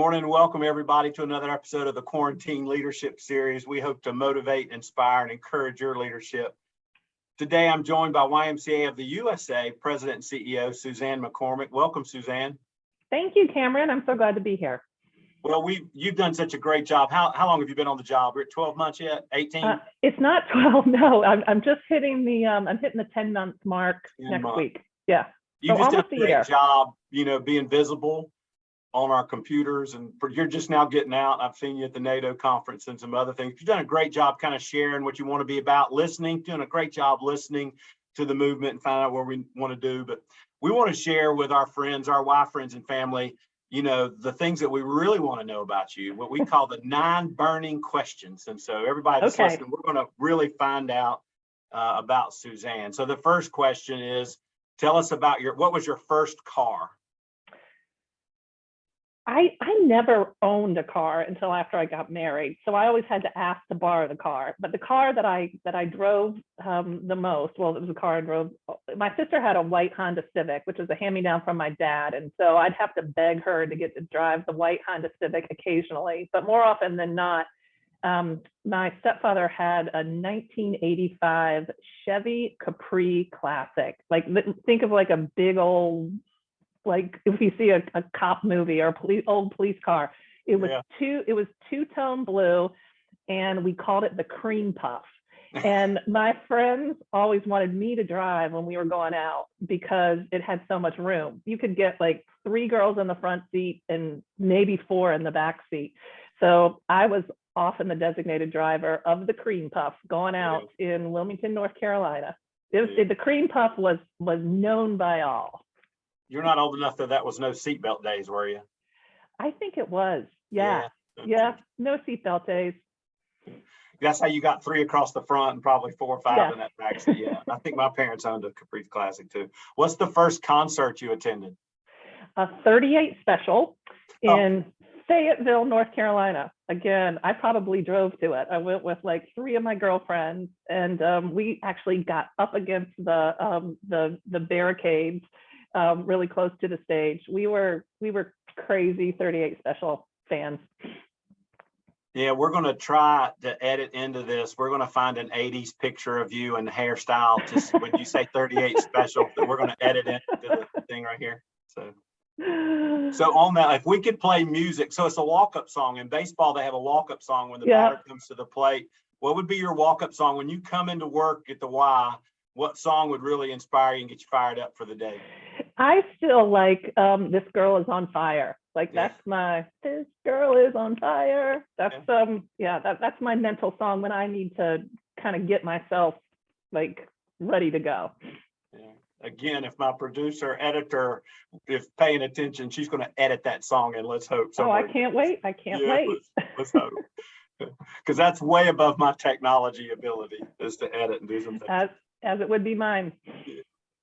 morning and welcome everybody to another episode of the Quarantine Leadership Series. We hope to motivate, inspire, and encourage your leadership. Today, I'm joined by YMCA of the USA President and CEO, Suzanne McCormick. Welcome, Suzanne. Thank you, Cameron. I'm so glad to be here. Well, you've done such a great job. How long have you been on the job? We're at 12 months yet? 18? It's not 12. No, I'm just hitting the 10-month mark next week. Yeah. You just done a great job, being visible on our computers, and you're just now getting out. I've seen you at the NATO conference and some other things. You've done a great job kind of sharing what you want to be about, doing a great job listening to the movement and find out what we want to do. But we want to share with our friends, our Y friends and family, the things that we really want to know about you, what we call the 9 burning questions. And so everybody that's listening, we're going to really find out about Suzanne. So the first question is, tell us about what was your first car? I never owned a car until after I got married. So I always had to ask to borrow the car. But the car that I drove the most, well, it was a car I drove. My sister had a white Honda Civic, which was a hand-me-down from my dad. And so I'd have to beg her to get to drive the white Honda Civic occasionally. But more often than not, my stepfather had a 1985 Chevy Capri Classic. Like, think of like a big old, like if you see a cop movie or a old police car, it was two-tone blue, and we called it the cream puff. And my friends always wanted me to drive when we were going out because it had so much room. You could get like 3 girls in the front seat and maybe 4 in the back seat. So I was often the designated driver of the cream puff going out in Wilmington, North Carolina. The cream puff was known by all. You're not old enough that was no seatbelt days, were you? I think it was. Yeah. No seatbelt days. That's how you got 3 across the front and probably 4 or 5 in that back seat. Yeah. I think my parents owned a Capri Classic too. What's the first concert you attended? A 38 special in Fayetteville, North Carolina. Again, I probably drove to it. I went with like 3 of my girlfriends, and we actually got up against the barricades. Really close to the stage. We were crazy 38 special fans. Yeah, we're going to try to edit into this. We're going to find an 80s picture of you and the hairstyle. Just when you say 38 special, that we're going to edit into the thing right here. So on that, if we could play music, so it's a walk-up song. In baseball, they have a walk-up song when the batter comes to the plate. What would be your walk-up song when you come into work at the Y? What song would really inspire you and get you fired up for the day? I still like This Girl Is on Fire. Like that's This Girl Is on Fire. That's that's my mental song when I need to kind of get myself like ready to go. Yeah. Again, if my producer, editor is paying attention, she's going to edit that song, and let's hope. I can't wait. I can't wait. Let's hope. Because that's way above my technology ability, is to edit and do some things. As it would be mine.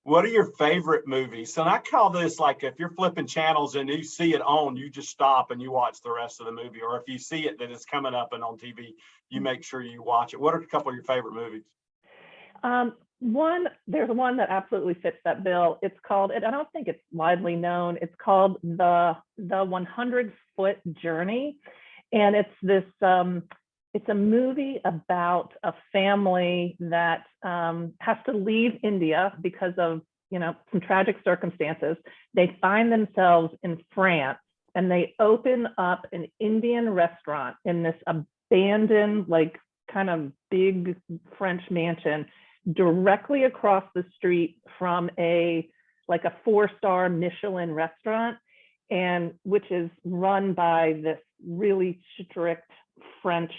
What are your favorite movies? So I call this like if you're flipping channels and you see it on, you just stop and you watch the rest of the movie. Or if you see it that it's coming up and on TV, you make sure you watch it. What are a couple of your favorite movies? There's one that absolutely fits that bill. It's called, and I don't think it's widely known, it's called the 100-Foot Journey. And it's this it's a movie about a family that has to leave India because of, some tragic circumstances. They find themselves in France, and they open up an Indian restaurant in this abandoned, like kind of big French mansion directly across the street from a 4-star Michelin restaurant, and which is run by this really strict French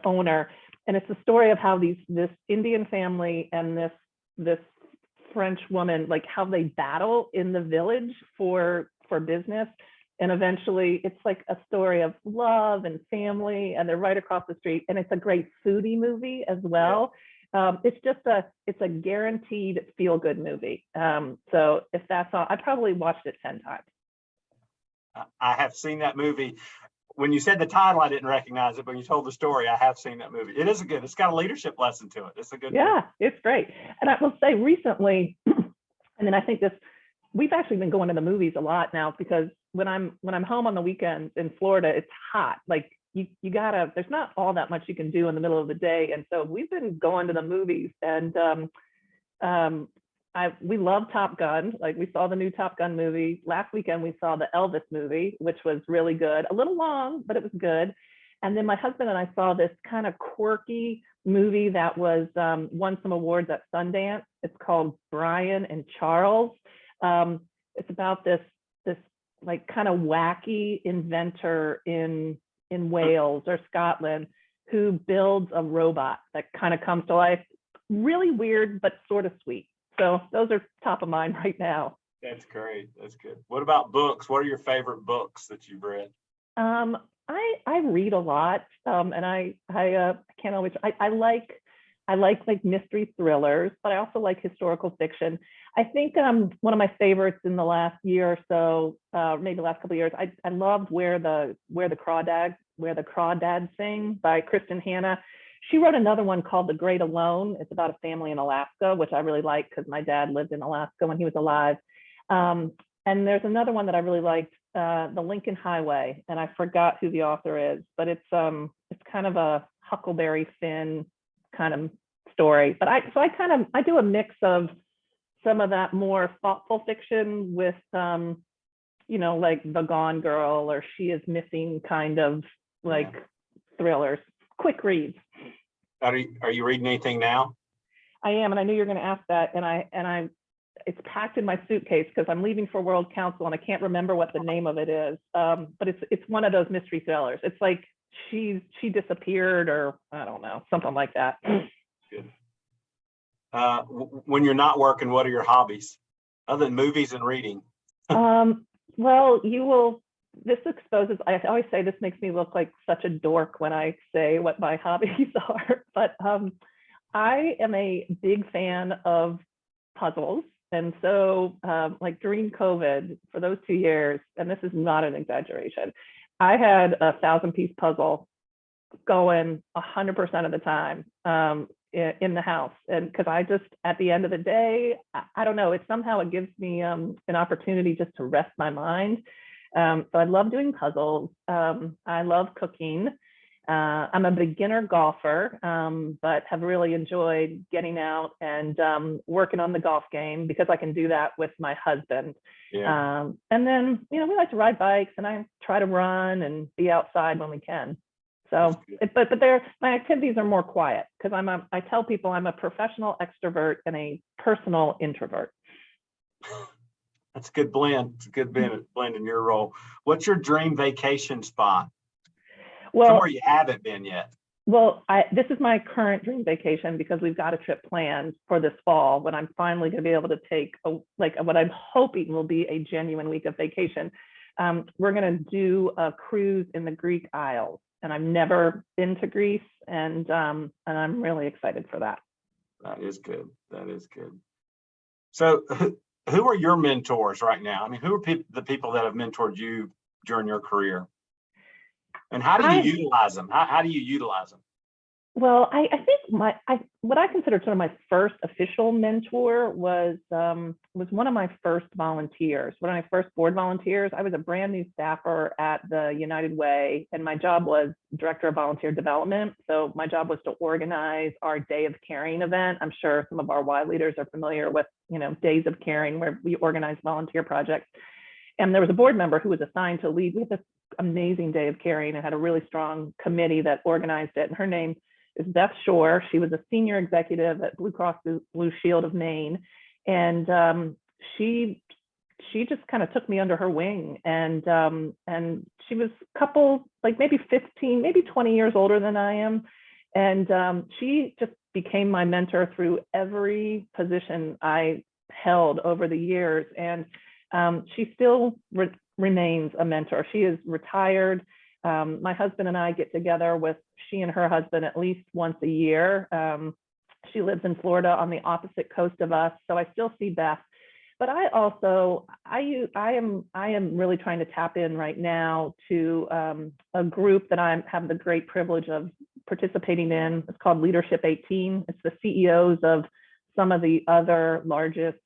owner. And it's a story of how this Indian family and this French woman, like how they battle in the village for business. And eventually it's like a story of love and family, and they're right across the street. And it's a great foodie movie as well. It's a guaranteed feel-good movie. So if that's all, I probably watched it 10 times. I have seen that movie. When you said the title, I didn't recognize it, but when you told the story, I have seen that movie. It's got a leadership lesson to it. It's a good movie. It's great. And I will say recently, and then I think we've actually been going to the movies a lot now because when I'm home on the weekends in Florida, it's hot. Like you gotta, there's not all that much you can do in the middle of the day. And so we've been going to the movies, and we love Top Gun. Like we saw the new Top Gun movie. Last weekend we saw the Elvis movie, which was really good. A little long, but it was good. And then my husband and I saw this kind of quirky movie that was won some awards at Sundance. It's called Brian and Charles. It's about this like kind of wacky inventor in Wales or Scotland who builds a robot that kind of comes to life. Really weird, but sort of sweet. So those are top of mind right now. That's great. That's good. What about books? What are your favorite books that you've read? I read a lot, and I can't always. I like mystery thrillers, but I also like historical fiction. I think one of my favorites in the last year or so, maybe the last couple of years, I loved Where the Crawdads Sing by Kristen Hanna. She wrote another one called The Great Alone. It's about a family in Alaska, which I really like because my dad lived in Alaska when he was alive. And there's another one that I really liked, The Lincoln Highway, and I forgot who the author is, but it's kind of a Huckleberry Finn kind of story. But I do a mix of some of that more thoughtful fiction with like The Gone Girl or She Is Missing kind of like thrillers, quick reads. Are you reading anything now? I am, and I knew you were going to ask that, and it's packed in my suitcase because I'm leaving for World Council and I can't remember what the name of it is. But it's one of those mystery thrillers. It's like she disappeared, or I don't know, something like that. Good. When you're not working, what are your hobbies other than movies and reading? Well, this exposes, I always say this makes me look like such a dork when I say what my hobbies are, but I am a big fan of puzzles. And so like during COVID, for those 2 years, and this is not an exaggeration, I had a 1,000-piece puzzle going 100% of the time in the house. And because I just, at the end of the day, I don't know, it gives me an opportunity just to rest my mind. So I love doing puzzles. I love cooking. I'm a beginner golfer, but have really enjoyed getting out and working on the golf game because I can do that with my husband. Yeah. And then, we like to ride bikes, and I try to run and be outside when we can. So, but my activities are more quiet because I tell people I'm a professional extrovert and a personal introvert. That's a good blend. It's a good blend in your role. What's your dream vacation spot? Well, somewhere you haven't been yet. Well, this is my current dream vacation because we've got a trip planned for this fall when I'm finally going to be able to take what I'm hoping will be a genuine week of vacation. We're going to do a cruise in the Greek Isles, and I've never been to Greece, and I'm really excited for that. That is good. That is good. So who are your mentors right now? I mean, who are the people that have mentored you during your career? And how do you utilize them? How do you utilize them? Well, I think what I consider sort of my first official mentor was one of my first volunteers. One of my first board volunteers. I was a brand new staffer at the United Way, and my job was director of volunteer development. So my job was to organize our Day of Caring event. I'm sure some of our Y leaders are familiar with, Days of Caring, where we organize volunteer projects. And there was a board member who was assigned to lead. We had this amazing Day of Caring and had a really strong committee that organized it. And her name is Beth Shore. She was a senior executive at Blue Cross Blue Shield of Maine. And she just kind of took me under her wing. And she was a couple, like maybe 15, maybe 20 years older than I am. And she just became my mentor through every position I held over the years. And she still remains a mentor. She is retired. My husband and I get together with she and her husband at least once a year. She lives in Florida on the opposite coast of us, so I still see Beth. But I am really trying to tap in right now to a group that I have the great privilege of participating in. It's called Leadership 18. It's the CEOs of some of the other largest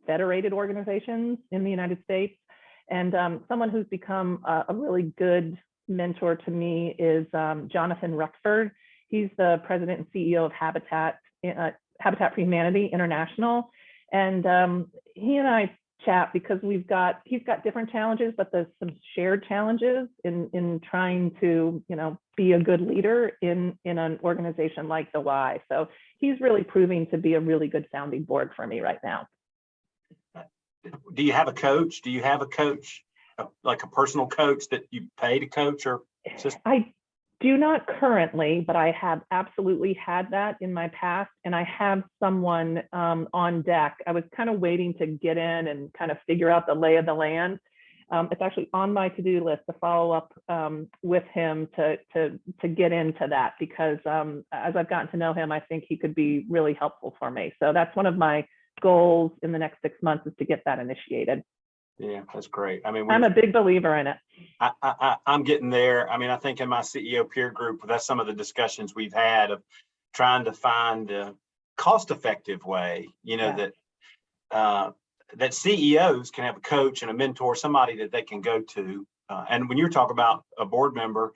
federated organizations in the United States. And someone who's become a really good mentor to me is Jonathan Rutherford. He's the president and CEO of Habitat for Humanity International. And he and I chat because he's got different challenges, but there's some shared challenges in trying to, be a good leader in an organization like the Y. So he's really proving to be a really good sounding board for me right now. Do you have a coach? Do you have a coach, like a personal coach that you pay to coach, or just? I do not currently, but I have absolutely had that in my past, and I have someone on deck. I was kind of waiting to get in and kind of figure out the lay of the land. It's actually on my to-do list to follow up with him to get into that, because as I've gotten to know him, I think he could be really helpful for me. So that's one of my goals in the next 6 months, is to get that initiated. Yeah, that's great. I mean, I'm a big believer in it. I'm getting there. I mean, I think in my CEO peer group, that's some of the discussions we've had of trying to find a cost-effective way, that CEOs can have a coach and a mentor, somebody that they can go to. And when you're talking about a board member,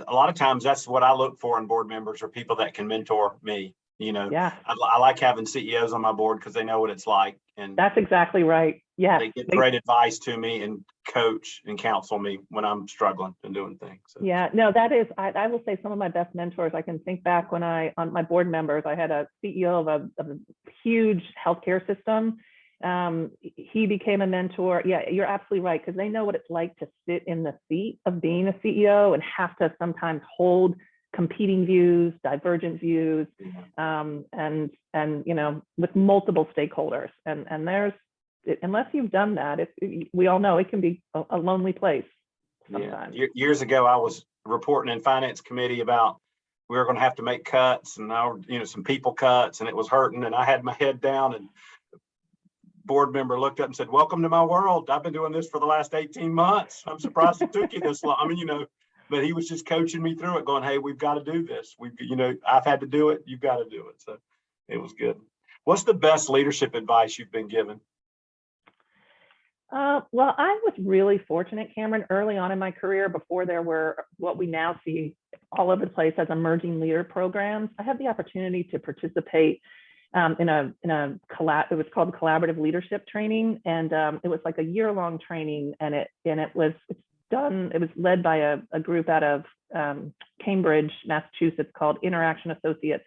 a lot of times that's what I look for in board members, are people that can mentor me. Yeah, I like having CEOs on my board because they know what it's like, and that's exactly right. Yeah, they give great advice to me and coach and counsel me when I'm struggling and doing things. So. Yeah, no, that is, I will say some of my best mentors. I can think back when on my board members, I had a CEO of a huge healthcare system. He became a mentor. Yeah, you're absolutely right, because they know what it's like to sit in the seat of being a CEO and have to sometimes hold competing views, divergent views, and with multiple stakeholders. And there's, unless you've done that, we all know it can be a lonely place sometimes. Yeah. Years ago, I was reporting in finance committee about we were going to have to make cuts, and some people cuts, and it was hurting, and I had my head down, and board member looked up and said, "Welcome to my world. I've been doing this for the last 18 months. I'm surprised it took you this long." I mean, but he was just coaching me through it, going, "Hey, we've got to do this. I've had to do it. You've got to do it." So it was good. What's the best leadership advice you've been given? Well, I was really fortunate, Cameron, early on in my career, before there were what we now see all over the place as emerging leader programs. I had the opportunity to participate in a it was called collaborative leadership training, and it was like a year-long training, and it was led by a group out of Cambridge, Massachusetts, called Interaction Associates,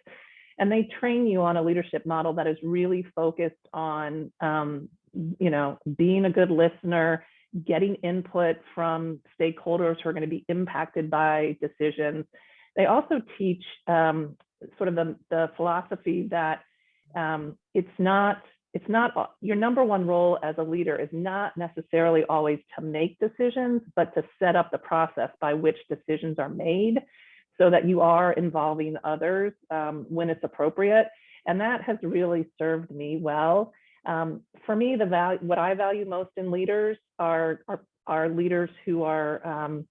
and they train you on a leadership model that is really focused on being a good listener, getting input from stakeholders who are going to be impacted by decisions. They also teach sort of the philosophy that it's not your number one role as a leader is not necessarily always to make decisions, but to set up the process by which decisions are made, so that you are involving others when it's appropriate. And that has really served me well. For me, what I value most in leaders are leaders who have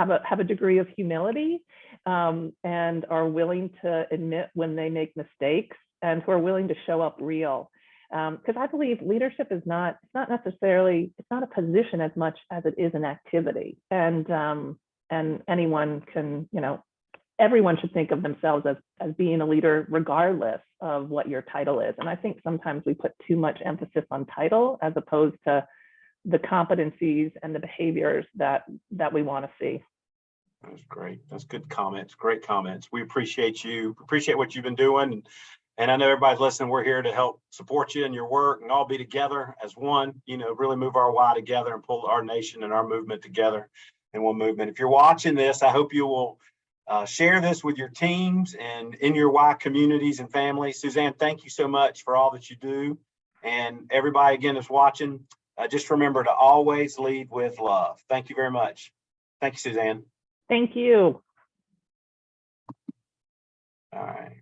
a degree of humility, and are willing to admit when they make mistakes, and who are willing to show up real. Because I believe leadership is not a position as much as it is an activity, and anyone can, everyone should think of themselves as being a leader regardless of what your title is. And I think sometimes we put too much emphasis on title as opposed to the competencies and the behaviors that we want to see. That's great. That's good comments. Great comments. We appreciate you. Appreciate what you've been doing. And I know everybody's listening. We're here to help support you in your work and all be together as one, really move our Y together and pull our nation and our movement together in one movement. If you're watching this, I hope you will share this with your teams and in your Y communities and families. Suzanne, thank you so much for all that you do. And everybody, again, that's watching, just remember to always lead with love. Thank you very much. Thank you, Suzanne. Thank you. All right.